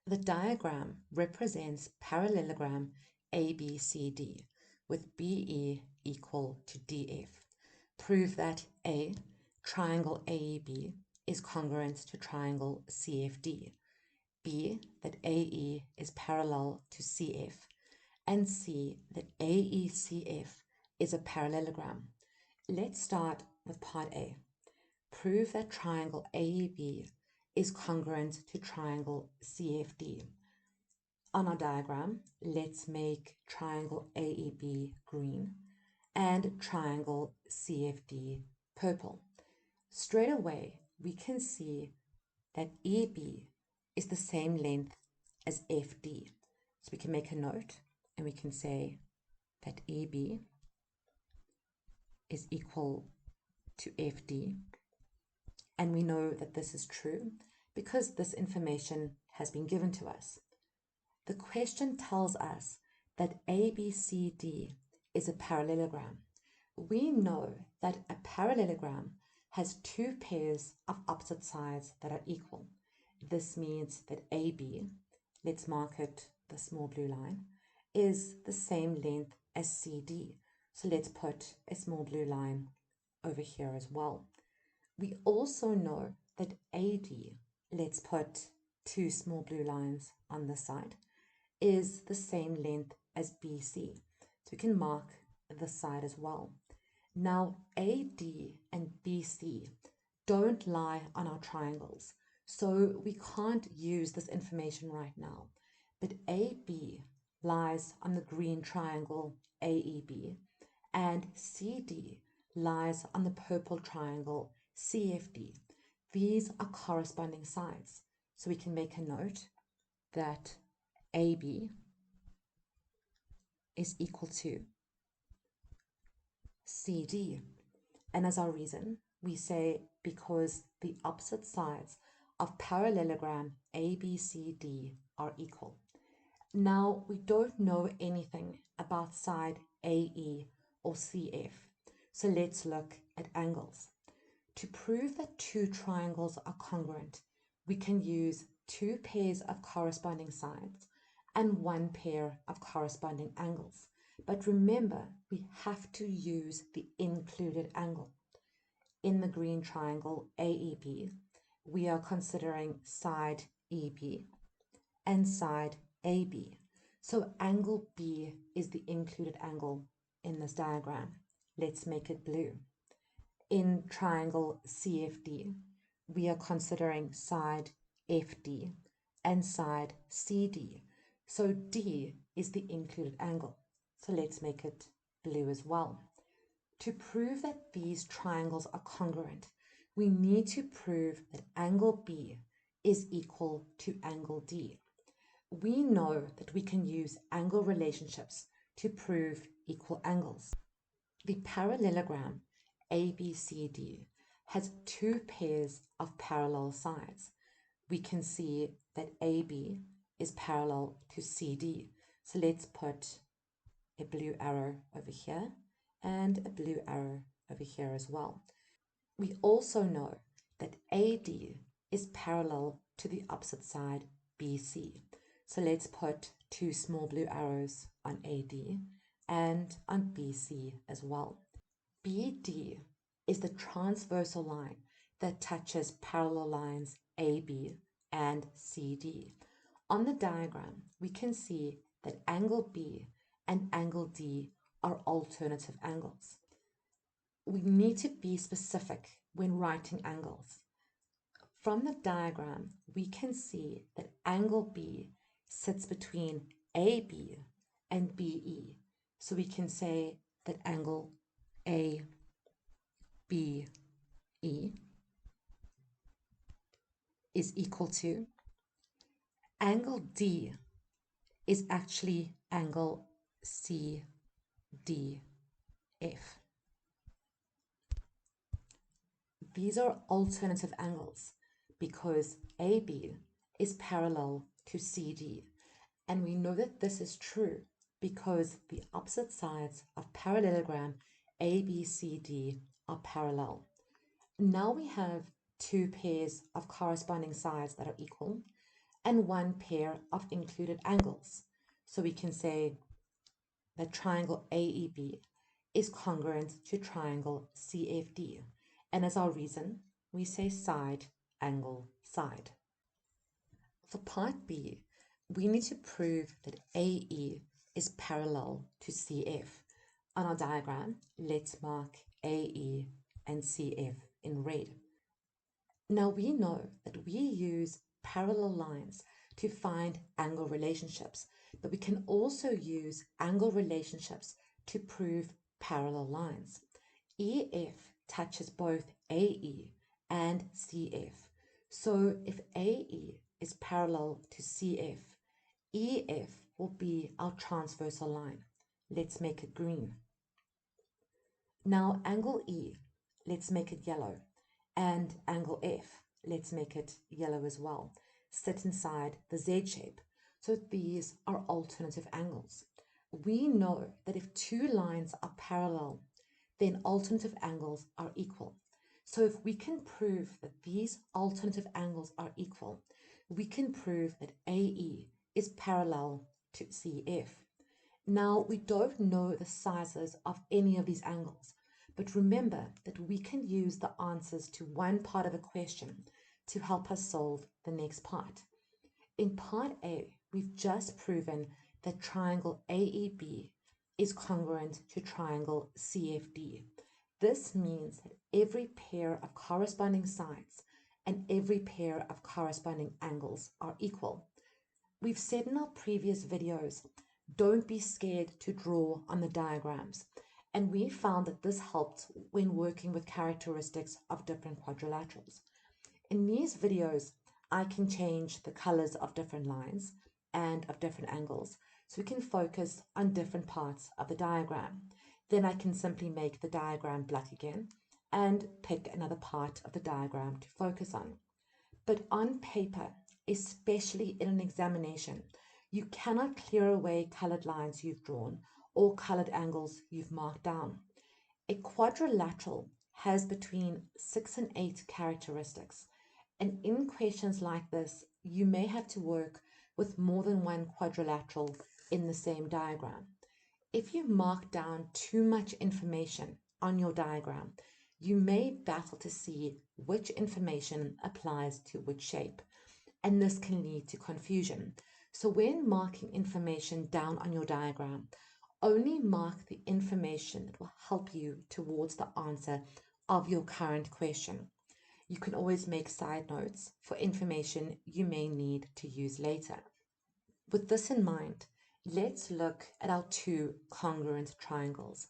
The diagram represents parallelogram ABCD with BE equal to DF. Prove that A, triangle AEB, is congruent to triangle CFD. B, that AE is parallel to CF. And C, that AECF is a parallelogram. Let's start with part A. Prove that triangle AEB is congruent to triangle CFD. On our diagram, let's make triangle AEB green and triangle CFD purple. Straight away, we can see that EB is the same length as FD. So we can make a note and we can say that EB is equal to FD. And we know that this is true because this information has been given to us. The question tells us that ABCD is a parallelogram. We know that a parallelogram has two pairs of opposite sides that are equal. This means that AB, let's mark it the small blue line, is the same length as CD. So let's put a small blue line over here as well. We also know that AD, let's put two small blue lines on this side, is the same length as BC. So we can mark this side as well. Now AD and BC don't lie on our triangles, so we can't use this information right now. But AB lies on the green triangle AEB, and CD lies on the purple triangle CFD. These are corresponding sides. So we can make a note that AB is equal to CD. And as our reason, we say because the opposite sides of parallelogram ABCD are equal. Now, we don't know anything about side AE or CF. So let's look at angles. To prove that two triangles are congruent, we can use two pairs of corresponding sides and one pair of corresponding angles. But remember, we have to use the included angle. In the green triangle AEB, we are considering side EB and side AB. So angle B is the included angle in this diagram. Let's make it blue. In triangle CFD, we are considering side FD and side CD. So D is the included angle. So let's make it blue as well. To prove that these triangles are congruent, we need to prove that angle B is equal to angle D. We know that we can use angle relationships to prove equal angles. The parallelogram ABCD has two pairs of parallel sides. We can see that AB is parallel to CD. So let's put a blue arrow over here and a blue arrow over here as well. We also know that AD is parallel to the opposite side BC. So let's put two small blue arrows on AD and on BC as well. BD is the transversal line that touches parallel lines AB and CD. On the diagram, we can see that angle B and angle D are alternative angles. We need to be specific when writing angles. From the diagram, we can see that angle B sits between AB and BE. So we can say that angle ABE is equal to angle D is actually angle CDF. These are alternative angles because AB is parallel to CD. And we know that this is true because the opposite sides of parallelogram ABCD are parallel. Now we have two pairs of corresponding sides that are equal, and one pair of included angles. So we can say that triangle AEB is congruent to triangle CFD. And as our reason, we say side, angle, side. For part B, we need to prove that AE is parallel to CF. On our diagram, let's mark AE and CF in red. Now we know that we use parallel lines to find angle relationships, but we can also use angle relationships to prove parallel lines. EF touches both AE and CF. So if AE is parallel to CF, EF will be our transversal line. Let's make it green. Now angle E, let's make it yellow. And angle F, let's make it yellow as well, sit inside the Z shape. So these are alternative angles. We know that if two lines are parallel, then alternative angles are equal. So if we can prove that these alternative angles are equal, we can prove that AE is parallel to CF. Now, we don't know the sizes of any of these angles, but remember that we can use the answers to one part of a question to help us solve the next part. In part A, we've just proven that triangle AEB is congruent to triangle CFD. This means that every pair of corresponding sides and every pair of corresponding angles are equal. We've said in our previous videos, don't be scared to draw on the diagrams. And we found that this helped when working with characteristics of different quadrilaterals. In these videos, I can change the colors of different lines and of different angles, so we can focus on different parts of the diagram. Then I can simply make the diagram black again and pick another part of the diagram to focus on. But on paper, especially in an examination, you cannot clear away colored lines you've drawn or colored angles you've marked down. A quadrilateral has between 6 and 8 characteristics, and in questions like this, you may have to work with more than one quadrilateral in the same diagram. If you mark down too much information on your diagram, you may battle to see which information applies to which shape, and this can lead to confusion. So when marking information down on your diagram, only mark the information that will help you towards the answer of your current question. You can always make side notes for information you may need to use later. With this in mind, let's look at our two congruent triangles.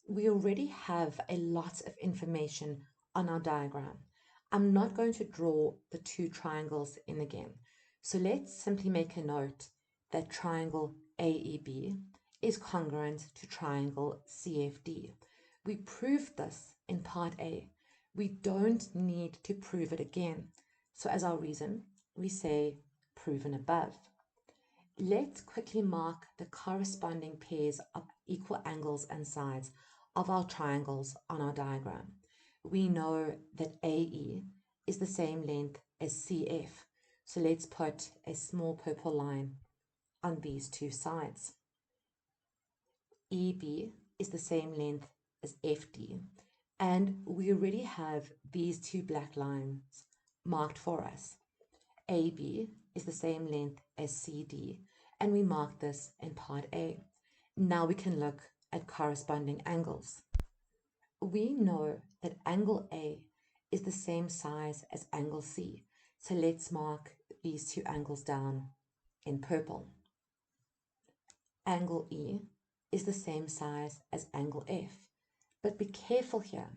We already have a lot of information on our diagram. I'm not going to draw the two triangles in again. So let's simply make a note that triangle AEB is congruent to triangle CFD. We proved this in part A. We don't need to prove it again. So as our reason, we say proven above. Let's quickly mark the corresponding pairs of equal angles and sides of our triangles on our diagram. We know that AE is the same length as CF. So let's put a small purple line on these two sides. EB is the same length as FD, and we already have these two black lines marked for us. AB is the same length as CD, and we mark this in part A. Now we can look at corresponding angles. We know that angle A is the same size as angle C, so let's mark these two angles down in purple. Angle E is the same size as angle F, but be careful here.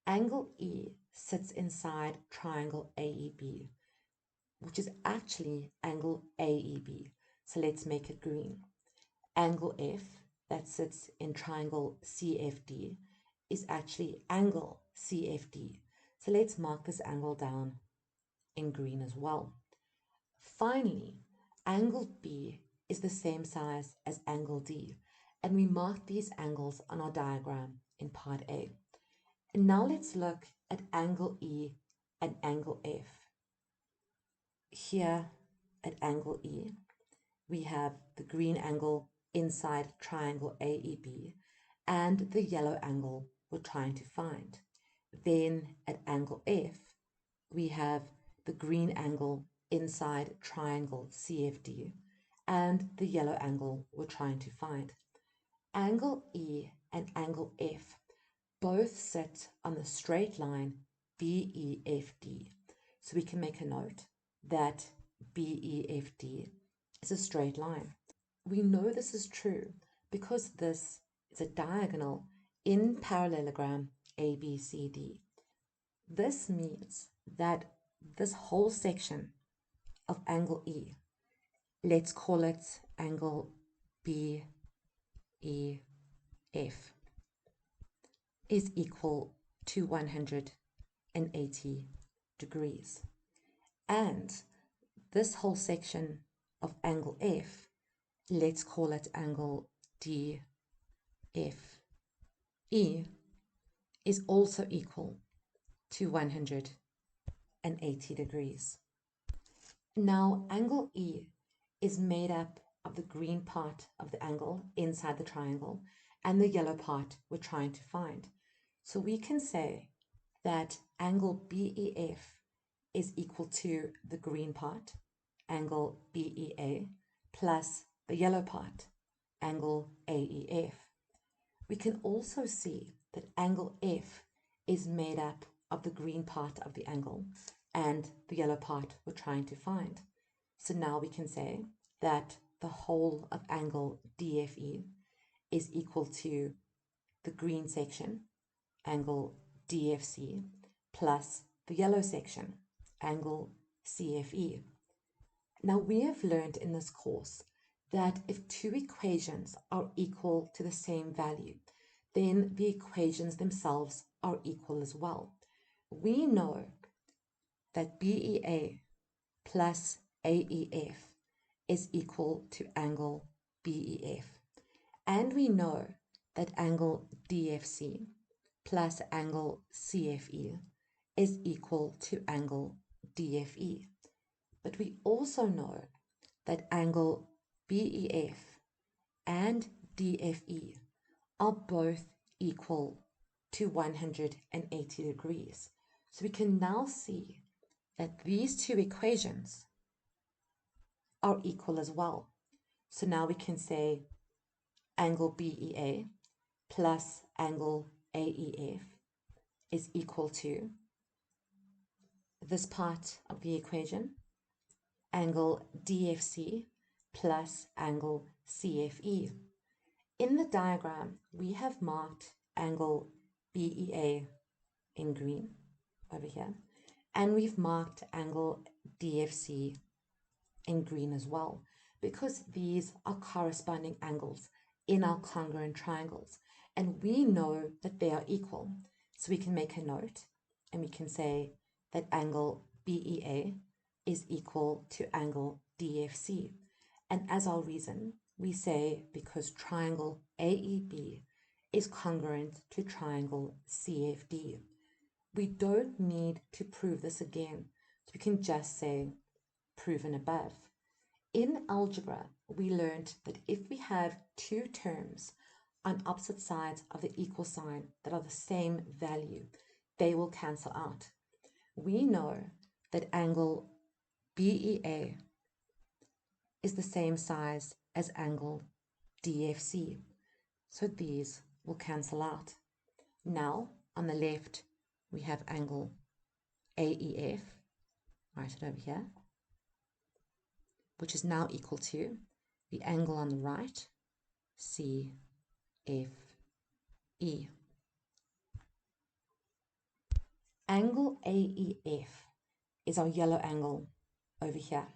Angle E sits inside triangle AEB, which is actually angle AEB, so let's make it green. Angle F, that sits in triangle CFD, is actually angle CFD, so let's mark this angle down in green as well. Finally, angle B is the same size as angle D, and we mark these angles on our diagram in part A. And now let's look at angle E and angle F. Here at angle E, we have the green angle inside triangle AEB and the yellow angle we're trying to find. Then at angle F, we have the green angle inside triangle CFD and the yellow angle we're trying to find. Angle E and angle F both sit on the straight line BEFD. So we can make a note that BEFD is a straight line. We know this is true because this is a diagonal in parallelogram ABCD. This means that this whole section of angle E, let's call it angle BEF, is equal to 180 degrees. And this whole section of angle F, let's call it angle DFE, is also equal to 180 degrees. Now, angle E is made up of the green part of the angle inside the triangle and the yellow part we're trying to find. So we can say that angle BEF is equal to the green part, angle BEA, plus the yellow part, angle AEF. We can also see that angle F is made up of the green part of the angle and the yellow part we're trying to find. So now we can say that the whole of angle DFE is equal to the green section, angle DFC, plus the yellow section, angle CFE. Now we have learned in this course that if two equations are equal to the same value, then the equations themselves are equal as well. We know that BEA plus AEF is equal to angle BEF. And we know that angle DFC plus angle CFE is equal to angle DFE. But we also know that angle BEF and DFE are both equal to 180 degrees. So we can now see that these two equations are equal as well. So now we can say angle BEA plus angle AEF is equal to this part of the equation, angle DFC plus angle CFE. In the diagram, we have marked angle BEA in green over here, and we've marked angle DFC in green as well, because these are corresponding angles in our congruent triangles, and we know that they are equal. So we can make a note, and we can say that angle BEA is equal to angle DFC. And as our reason, we say because triangle AEB is congruent to triangle CFD. We don't need to prove this again, so we can just say proven above. In algebra, we learned that if we have two terms on opposite sides of the equal sign that are the same value, they will cancel out. We know that angle BEA is the same size as angle DFC, so these will cancel out. Now, on the left, we have angle AEF, write it over here, which is now equal to the angle on the right, CFE. Angle AEF is our yellow angle over here,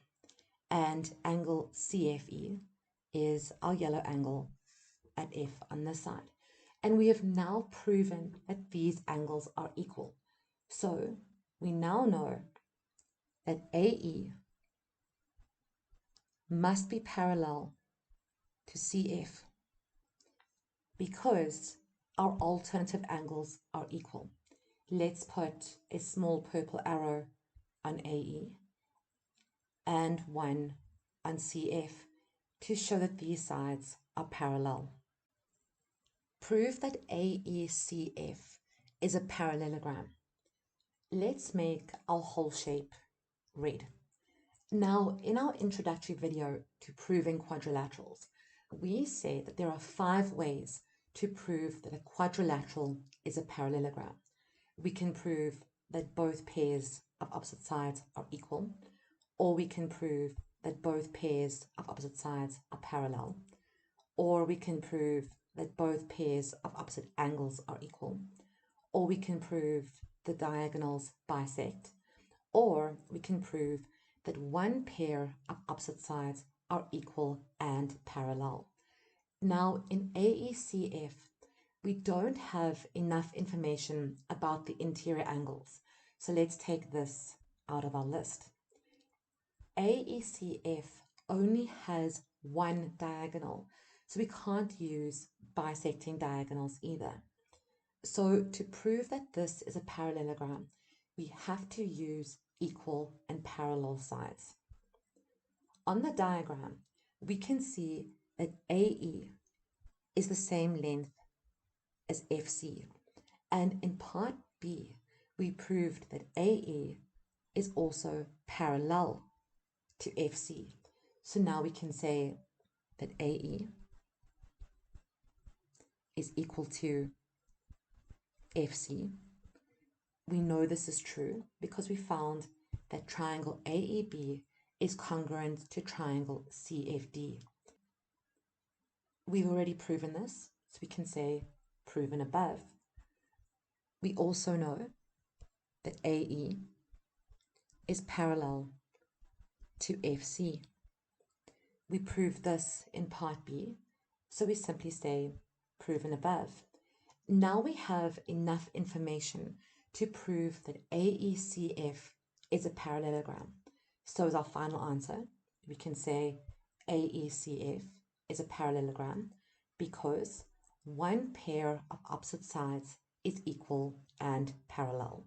and angle CFE is our yellow angle at F on this side. And we have now proven that these angles are equal. So we now know that AE must be parallel to CF because our alternative angles are equal. Let's put a small purple arrow on AE and 1 on CF to show that these sides are parallel. Prove that AECF is a parallelogram. Let's make our whole shape red. Now, in our introductory video to proving quadrilaterals, we said that there are 5 ways to prove that a quadrilateral is a parallelogram. We can prove that both pairs of opposite sides are equal, or we can prove that both pairs of opposite sides are parallel, or we can prove that both pairs of opposite angles are equal, or we can prove the diagonals bisect, or we can prove that one pair of opposite sides are equal and parallel. Now, in AECF, we don't have enough information about the interior angles, so let's take this out of our list. AECF only has one diagonal, so we can't use bisecting diagonals either. So to prove that this is a parallelogram, we have to use equal and parallel sides. On the diagram, we can see that AE is the same length as FC. And in part B, we proved that AE is also parallel to FC. So now we can say that AE is equal to FC. We know this is true because we found that triangle AEB is congruent to triangle CFD. We've already proven this, so we can say proven above. We also know that AE is parallel to FC. We proved this in part B, so we simply say proven above. Now we have enough information to prove that AECF is a parallelogram. So as our final answer, we can say AECF is a parallelogram because one pair of opposite sides is equal and parallel.